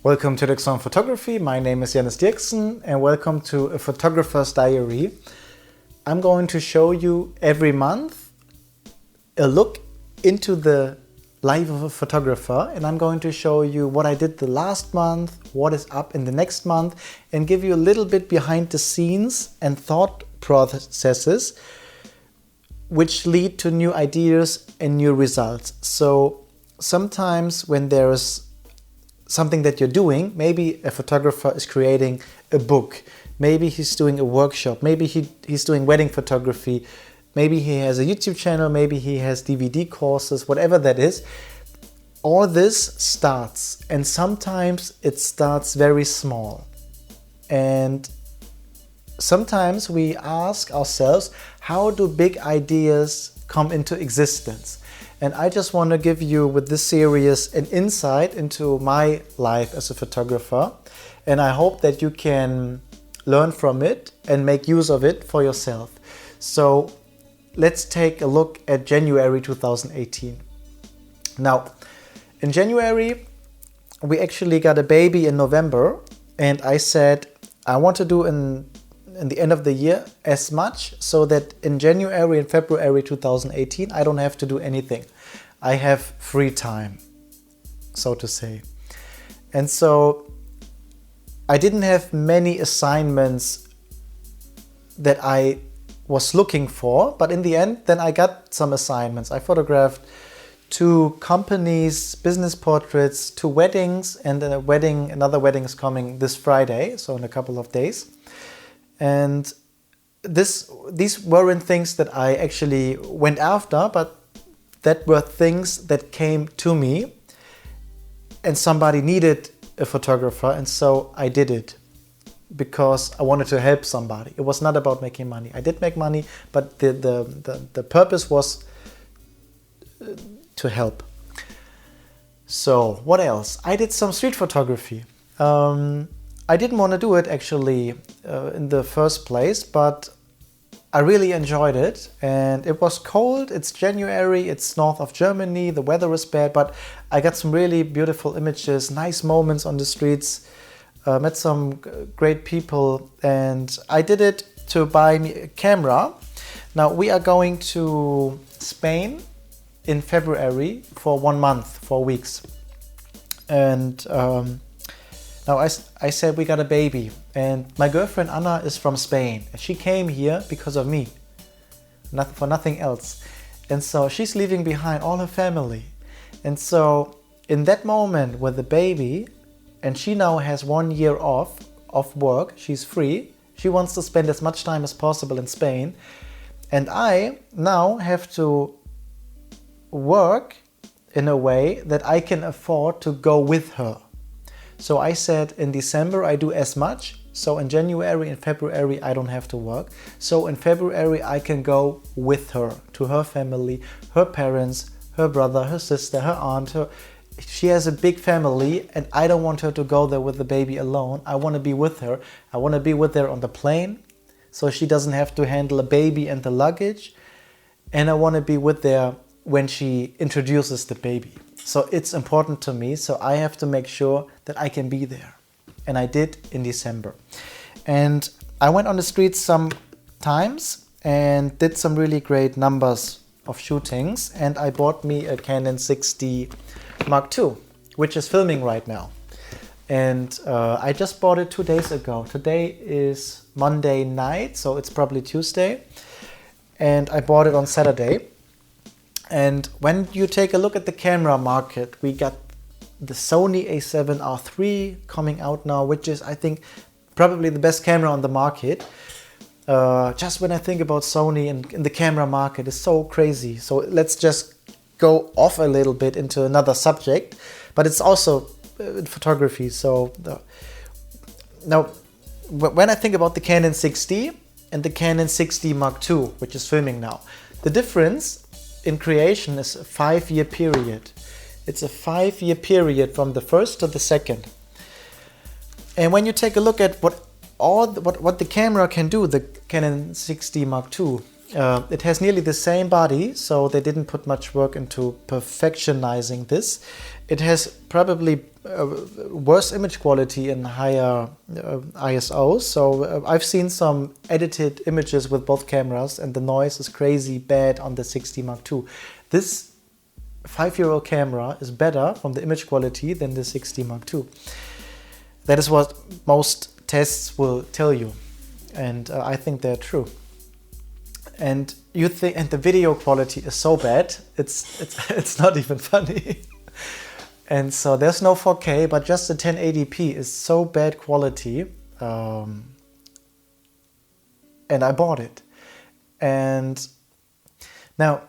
Welcome to Dixon Photography. My name is Jannis Dirksen and welcome to A Photographer's Diary. I'm going to show you every month a look into the life of a photographer, and I'm going to show you what I did the last month, what is up in the next month, and give you a little bit behind the scenes and thought processes which lead to new ideas and new results. So sometimes when there's something that you're doing, maybe a photographer is creating a book, maybe he's doing a workshop, maybe he's doing wedding photography, maybe he has a YouTube channel, maybe he has DVD courses, whatever that is. All this starts, and sometimes it starts very small. And sometimes we ask ourselves, how do big ideas come into existence? And I just want to give you with this series an insight into my life as a photographer. And I hope that you can learn from it and make use of it for yourself. So let's take a look at January 2018. Now, in January, we actually got a baby in November. And I said, I want to do in the end of the year as much so that in January and February 2018 I don't have to do anything. I have free time, so to say. And so I didn't have many assignments that I was looking for, but in the end then I got some assignments. I photographed 2 companies, business portraits, 2 weddings, and another wedding is coming this Friday, so in a couple of days. And these weren't things that I actually went after, but that were things that came to me, and somebody needed a photographer, and so I did it because I wanted to help somebody. It was not about making money. I did make money, but the purpose was to help. So what else? I did some street photography. I didn't want to do it actually in the first place, but I really enjoyed it, and it was cold. It's January, it's north of Germany, the weather is bad, but I got some really beautiful images, nice moments on the streets, met some great people, and I did it to buy me a camera. Now we are going to Spain in February for 1 month, 4 weeks. And now I said we got a baby, and my girlfriend Anna is from Spain. She came here because of me, for nothing else. And so she's leaving behind all her family. And so in that moment with the baby, and she now has 1 year off of work, she's free. She wants to spend as much time as possible in Spain. And I now have to work in a way that I can afford to go with her. So I said in December I do as much, so in January and February I don't have to work. So in February I can go with her to her family, her parents, her brother, her sister, her aunt. She has a big family, and I don't want her to go there with the baby alone. I want to be with her. I want to be with her on the plane, so she doesn't have to handle a baby and the luggage. And I want to be with her when she introduces the baby. So it's important to me, so I have to make sure that I can be there. And I did in December. And I went on the streets some times and did some really great numbers of shootings. And I bought me a Canon 6D Mark II, which is filming right now. And I just bought it 2 days ago. Today is Monday night, so it's probably Tuesday. And I bought it on Saturday. And when you take a look at the camera market, we got the Sony a7R III coming out now, which is, I think, probably the best camera on the market. Just when I think about Sony and the camera market, is so crazy. So let's just go off a little bit into another subject, but it's also photography. So now, when I think about the Canon 6D and the Canon 6D Mark II, which is filming now, the difference in creation is a 5-year period. It's a 5-year period from the first to the second. And when you take a look at what the camera can do, the Canon 6D Mark II, It has nearly the same body, so they didn't put much work into perfectionizing this. It has probably worse image quality and higher ISOs. So I've seen some edited images with both cameras, and the noise is crazy bad on the 6D Mark II. This 5-year-old camera is better from the image quality than the 6D Mark II. That is what most tests will tell you, and I think they're true. And you think, and the video quality is so bad, it's not even funny. And so there's no 4K, but just the 1080p is so bad quality, and I bought it. And now,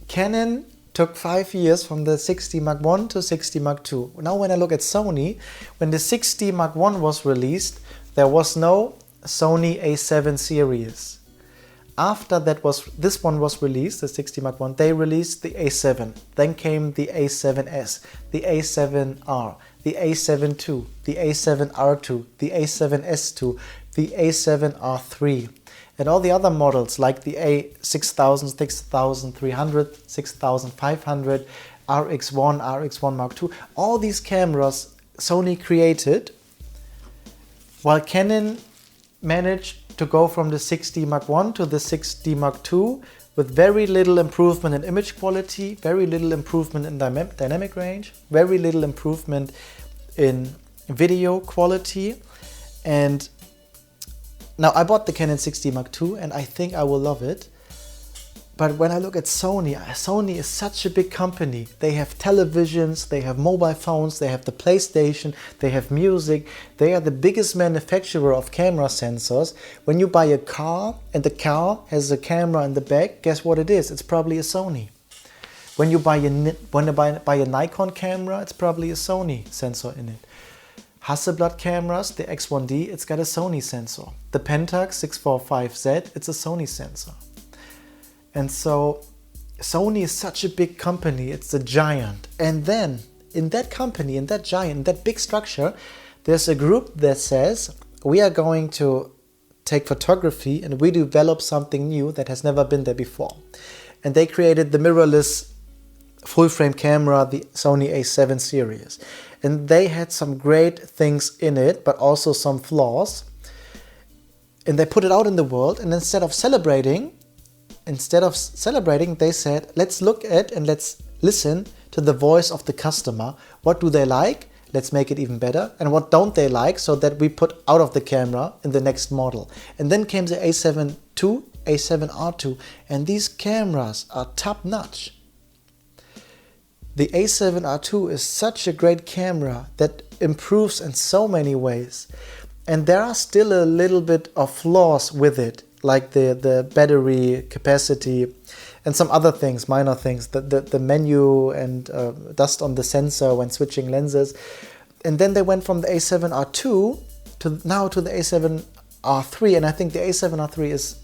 Canon took 5 years from the 6D Mark I to 6D Mark II. Now when I look at Sony, when the 6D Mark I was released, there was no Sony A7 series. After this one was released, the 6D Mark I, they released the A7. Then came the A7S, the A7R, the A7 II, the A7R2, the A7S2, the A7R3. And all the other models like the A6000, 6300, 6500, RX1, RX1 Mark II, all these cameras Sony created, while Canon managed to go from the 6D Mark I to the 6D Mark II with very little improvement in image quality, very little improvement in dynamic range, very little improvement in video quality. And now I bought the Canon 6D Mark II and I think I will love it. But when I look at Sony, Sony is such a big company. They have televisions, they have mobile phones, they have the PlayStation, they have music. They are the biggest manufacturer of camera sensors. When you buy a car and the car has a camera in the back, guess what it is? It's probably a Sony. When you buy a Nikon camera, it's probably a Sony sensor in it. Hasselblad cameras, the X1D, it's got a Sony sensor. The Pentax 645Z, it's a Sony sensor. And so Sony is such a big company, it's a giant. And then in that company, in that giant, in that big structure, there's a group that says, we are going to take photography and we develop something new that has never been there before. And they created the mirrorless full frame camera, the Sony A7 series. And they had some great things in it, but also some flaws. And they put it out in the world, and instead of celebrating, they said, let's look at and let's listen to the voice of the customer. What do they like? Let's make it even better. And what don't they like, so that we put out of the camera in the next model. And then came the A7 II, A7R2, and these cameras are top notch. The A7R2 is such a great camera that improves in so many ways. And there are still a little bit of flaws with it, like the battery capacity and some other things, minor things, the menu and dust on the sensor when switching lenses. And then they went from the A7R2 to now to the A7R3, and I think the A7R3 is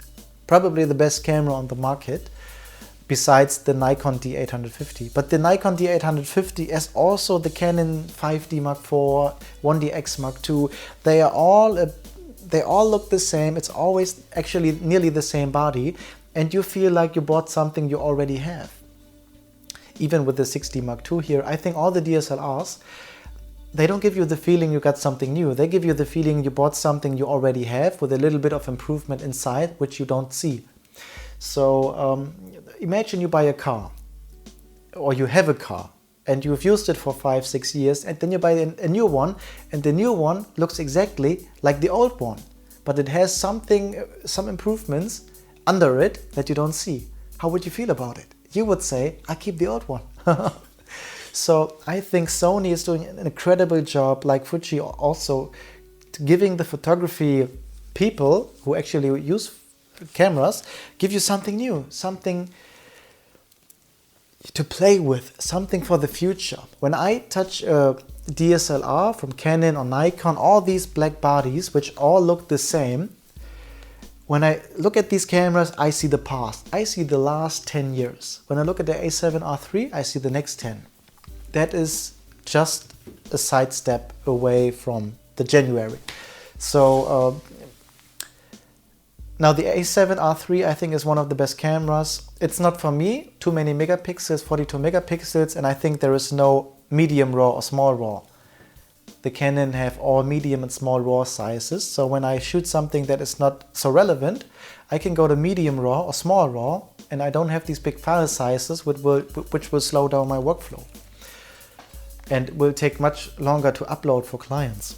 probably the best camera on the market besides the Nikon D850. But the Nikon D850, as also the Canon 5D Mark IV, 1DX Mark II, they all look the same. It's always actually nearly the same body, and you feel like you bought something you already have. Even with the 6D Mark II here, I think all the DSLRs, they don't give you the feeling you got something new. They give you the feeling you bought something you already have with a little bit of improvement inside, which you don't see. So imagine you buy a car, or you have a car, and you've used it for 5-6 years, and then you buy a new one, and the new one looks exactly like the old one, but it has some improvements under it that you don't see. How would you feel about it? You would say, I keep the old one. So I think Sony is doing an incredible job, like Fuji also, giving the photography people who actually use cameras, give you something new, something to play with, something for the future. When I touch a DSLR from Canon or Nikon, all these black bodies, which all look the same, when I look at these cameras, I see the past. I see the last 10 years. When I look at the A7R3, I see the next 10. That is just a sidestep away from the January. So Now the A7R III I think is one of the best cameras. It's not for me, too many megapixels, 42 megapixels, and I think there is no medium RAW or small RAW. The Canon have all medium and small RAW sizes, so when I shoot something that is not so relevant, I can go to medium RAW or small RAW, and I don't have these big file sizes which will slow down my workflow and will take much longer to upload for clients.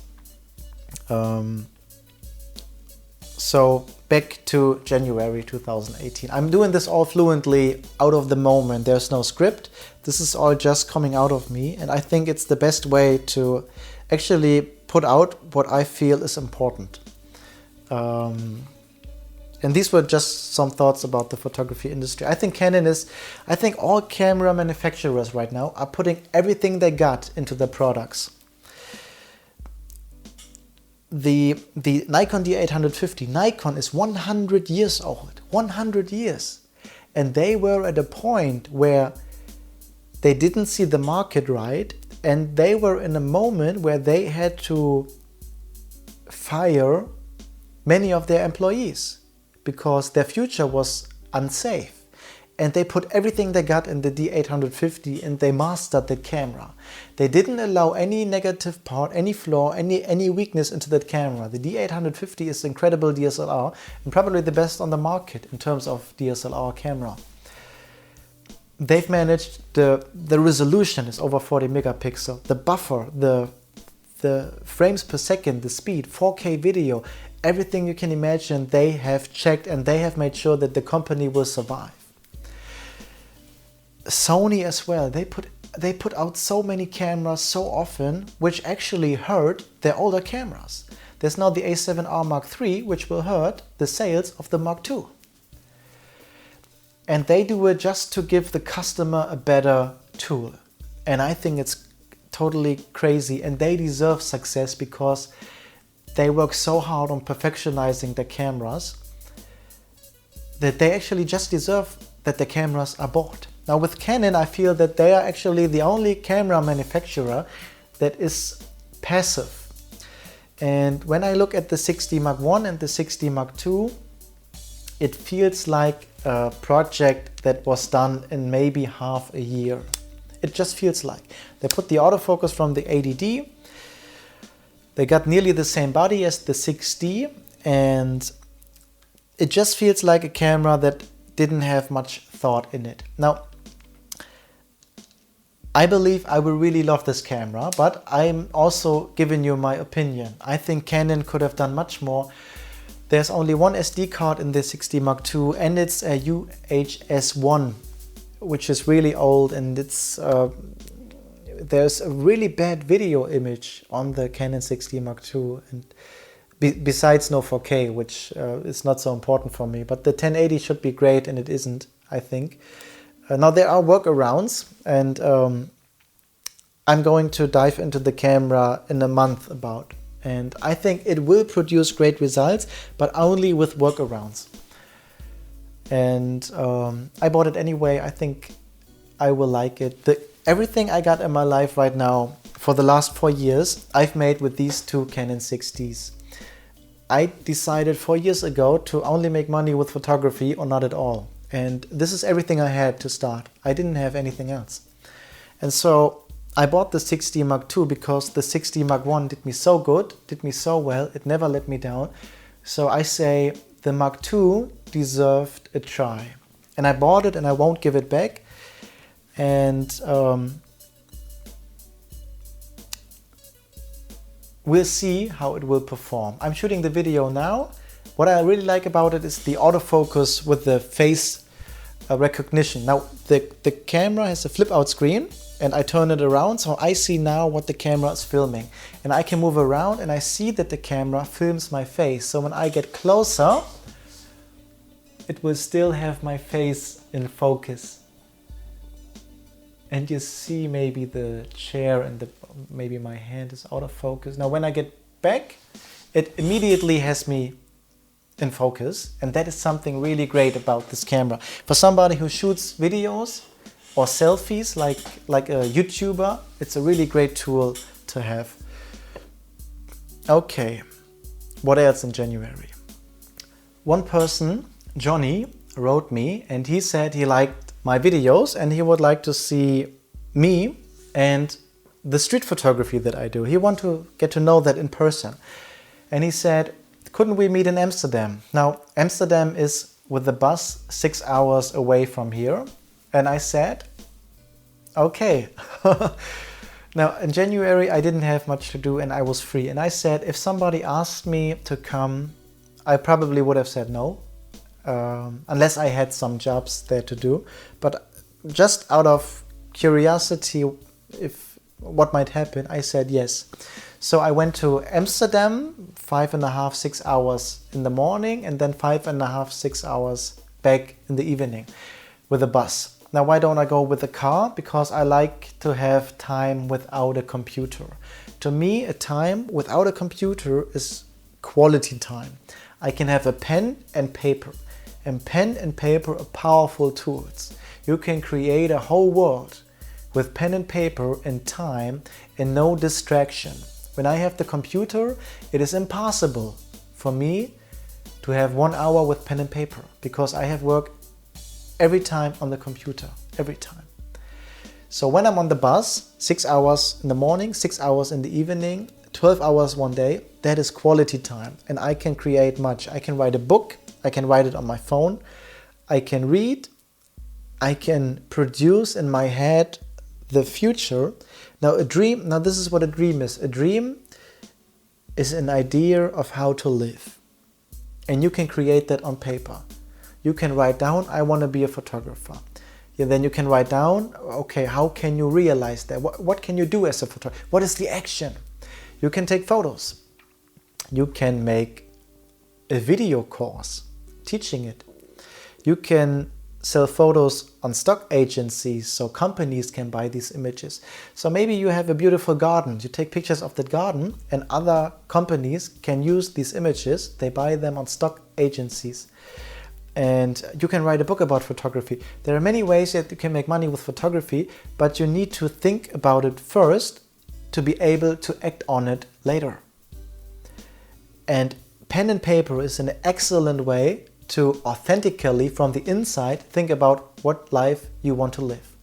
So back to January 2018. I'm doing this all fluently out of the moment. There's no script. This is all just coming out of me, and I think it's the best way to actually put out what I feel is important. And these were just some thoughts about the photography industry. I think I think all camera manufacturers right now are putting everything they got into their products. The Nikon D850, Nikon is 100 years old, 100 years. And they were at a point where they didn't see the market right, and they were in a moment where they had to fire many of their employees because their future was unsafe. And they put everything they got in the D850 and they mastered the camera. They didn't allow any negative part, any flaw, any weakness into that camera. The D850 is an incredible DSLR and probably the best on the market in terms of DSLR camera. They've managed the resolution is over 40 megapixel, the buffer, the frames per second, the speed, 4K video, everything you can imagine they have checked, and they have made sure that the company will survive. Sony as well, they put out so many cameras so often, which actually hurt their older cameras. There's now the A7R Mark III, which will hurt the sales of the Mark II. And they do it just to give the customer a better tool. And I think it's totally crazy, and they deserve success because they work so hard on perfectionizing their cameras that they actually just deserve that the cameras are bought. Now with Canon, I feel that they are actually the only camera manufacturer that is passive. And when I look at the 6D Mark I and the 6D Mark II, it feels like a project that was done in maybe half a year. It just feels like. They put the autofocus from the 80D, they got nearly the same body as the 6D, and it just feels like a camera that didn't have much thought in it. Now, I believe I will really love this camera, but I'm also giving you my opinion. I think Canon could have done much more. There's only one SD card in the 6D Mark II, and it's a UHS-1, which is really old, and it's there's a really bad video image on the Canon 6D Mark II, and besides no 4K, which is not so important for me, but the 1080 should be great, and it isn't, I think. Now there are workarounds, and I'm going to dive into the camera in a month about, and I think it will produce great results, but only with workarounds. And I bought it anyway. I think I will like it. Everything I got in my life right now for the last 4 years, I've made with these two Canon 6Ds. I decided 4 years ago to only make money with photography or not at all. And this is everything I had to start. I didn't have anything else. And so I bought the 6D Mark II because the 6D Mark I did me so good, did me so well, it never let me down. So I say the Mark II deserved a try. And I bought it and I won't give it back. And we'll see how it will perform. I'm shooting the video now. What I really like about it is the autofocus with the face recognition. Now the camera has a flip out screen, and I turn it around, so I see now what the camera is filming. And I can move around and I see that the camera films my face. So when I get closer, it will still have my face in focus. And you see maybe the chair and maybe my hand is out of focus. Now when I get back, it immediately has me in focus, and that is something really great about this camera. For somebody who shoots videos or selfies like a YouTuber, it's a really great tool to have. Okay, what else in January? one person, Johnny, wrote me and he said he liked my videos and he would like to see me and the street photography that I do. He wanted to get to know that in person. And he said, couldn't we meet in Amsterdam? Now, Amsterdam is with the bus 6 hours away from here. And I said, okay. Now, in January, I didn't have much to do and I was free. And I said, if somebody asked me to come, I probably would have said no, unless I had some jobs there to do. But just out of curiosity, if what might happen, I said yes. So I went to Amsterdam, 5.5, 6 hours in the morning, and then 5.5, 6 hours back in the evening with a bus. Now, why don't I go with a car? Because I like to have time without a computer. To me, a time without a computer is quality time. I can have a pen and paper. And pen and paper are powerful tools. You can create a whole world with pen and paper and time and no distraction. When I have the computer, it is impossible for me to have 1 hour with pen and paper because I have work every time on the computer, every time. So when I'm on the bus, 6 hours in the morning, 6 hours in the evening, 12 hours one day, that is quality time. And I can create much. I can write a book, I can write it on my phone, I can read, I can produce in my head the future. Now this is what a dream is. A dream is an idea of how to live. And you can create that on paper. You can write down, I want to be a photographer. Yeah, then you can write down, okay, how can you realize that? What can you do as a photographer? What is the action? You can take photos. You can make a video course teaching it. You can sell photos on stock agencies so companies can buy these images. So maybe you have a beautiful garden. You take pictures of that garden and other companies can use these images. They buy them on stock agencies. And you can write a book about photography. There are many ways that you can make money with photography, but you need to think about it first to be able to act on it later. And pen and paper is an excellent way to authentically, from the inside, think about what life you want to live.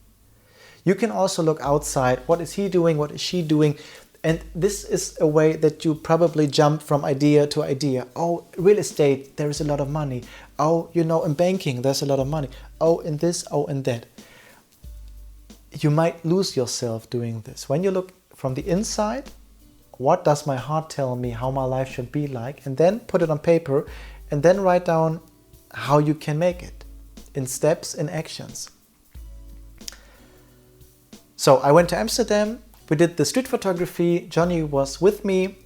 You can also look outside. What is he doing? What is she doing? And this is a way that you probably jump from idea to idea. Oh, real estate, there is a lot of money. Oh, in banking, there's a lot of money. Oh, in this, oh, in that. You might lose yourself doing this. When you look from the inside, what does my heart tell me how my life should be like? And then put it on paper and then write down how you can make it in steps, in actions. So I went to Amsterdam. We did the street photography. Johnny was with me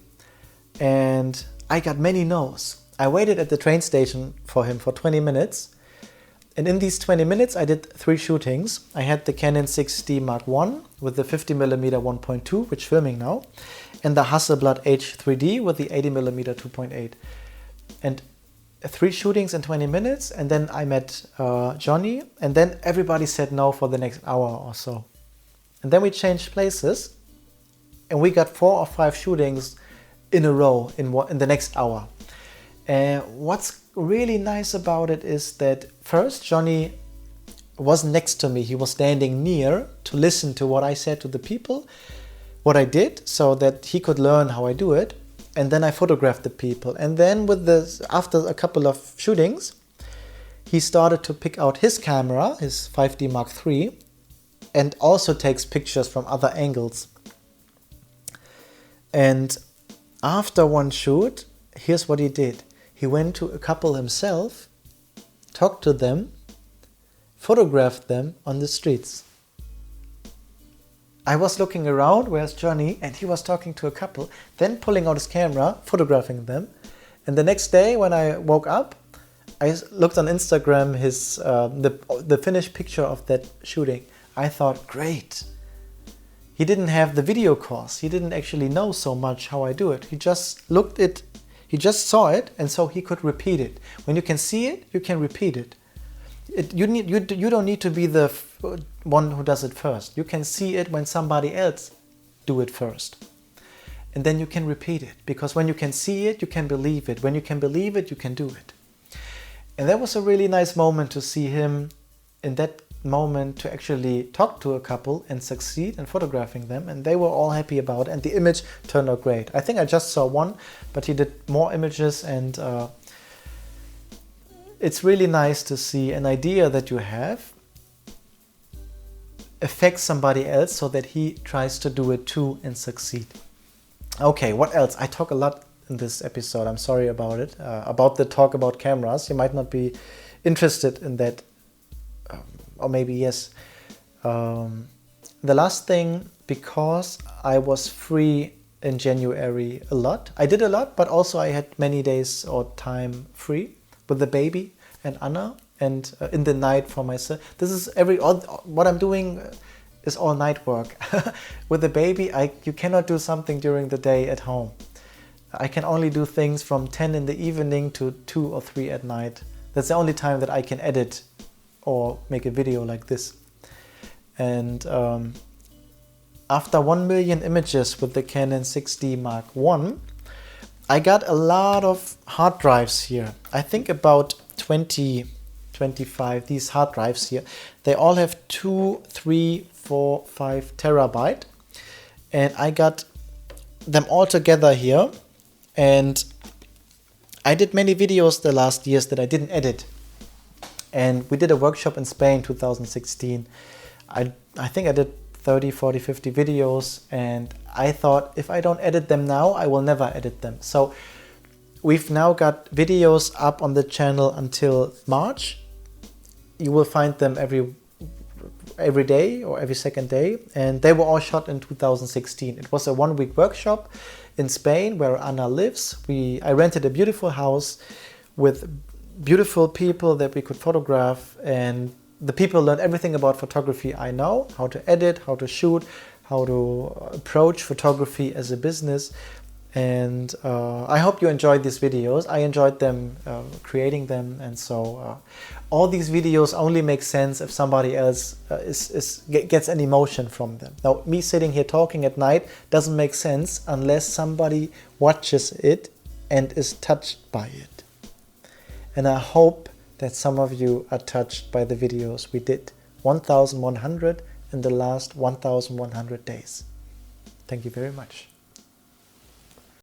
and I got many no's. I waited at the train station for him for 20 minutes. And in these 20 minutes, I did 3 shootings. I had the Canon 6D Mark I with the 50mm 1.2, which filming now, and the Hasselblad H3D with the 80mm 2.8. And 3 shootings in 20 minutes. And then I met Johnny, and then everybody said no for the next hour or so. And then we changed places and we got 4 or 5 shootings in a row in the next hour. And what's really nice about it is that first Johnny wasn't next to me. He was standing near to listen to what I said to the people, what I did, so that he could learn how I do it. And then I photographed the people. And then after a couple of shootings, he started to pick out his camera, his 5D Mark III, and also takes pictures from other angles. And after one shoot, here's what he did. He went to a couple himself, talked to them, photographed them on the streets. I was looking around, where's Johnny? And he was talking to a couple, then pulling out his camera, photographing them. And the next day when I woke up, I looked on Instagram the finished picture of that shooting. I thought, great. He didn't have the video course. He didn't actually know so much how I do it. He just he just saw it, and so he could repeat it. When you can see it, you can repeat it. You don't need to be the one who does it first. You can see it when somebody else do it first. And then you can repeat it. Because when you can see it, you can believe it. When you can believe it, you can do it. And that was a really nice moment to see him in that moment to actually talk to a couple and succeed in photographing them, and they were all happy about it, and the image turned out great. I think I just saw one, but he did more images, and it's really nice to see an idea that you have affect somebody else so that he tries to do it too and succeed. Okay, what else? I talk a lot in this episode, I'm sorry about it, about the talk about cameras. You might not be interested in that, or maybe yes. The last thing, because I was free in January a lot. I did a lot, but also I had many days or time free with the baby and Anna, and in the night for myself. This is what I'm doing is all night work. With the baby, you cannot do something during the day at home. I can only do things from 10 in the evening to 2 or 3 at night. That's the only time that I can edit or make a video like this. And after 1 million images with the Canon 6D Mark I, I got a lot of hard drives here. I think about 20, 25, these hard drives here. They all have 2, 3, 4, 5 terabyte. And I got them all together here. And I did many videos the last years that I didn't edit. And we did a workshop in Spain 2016. I think I did 30, 40, 50 videos, and I thought if I don't edit them now, I will never edit them. So we've now got videos up on the channel until March. You will find them every day or every second day, and they were all shot in 2016. It was a 1-week workshop in Spain where Anna lives. I rented a beautiful house with beautiful people that we could photograph, and the people learned everything about photography I know, how to edit, how to shoot, how to approach photography as a business. And I hope you enjoyed these videos. I enjoyed them, creating them, and so all these videos only make sense if somebody else gets an emotion from them. Now, me sitting here talking at night doesn't make sense unless somebody watches it and is touched by it. And I hope that some of you are touched by the videos we did. 1,100 in the last 1,100 days. Thank you very much.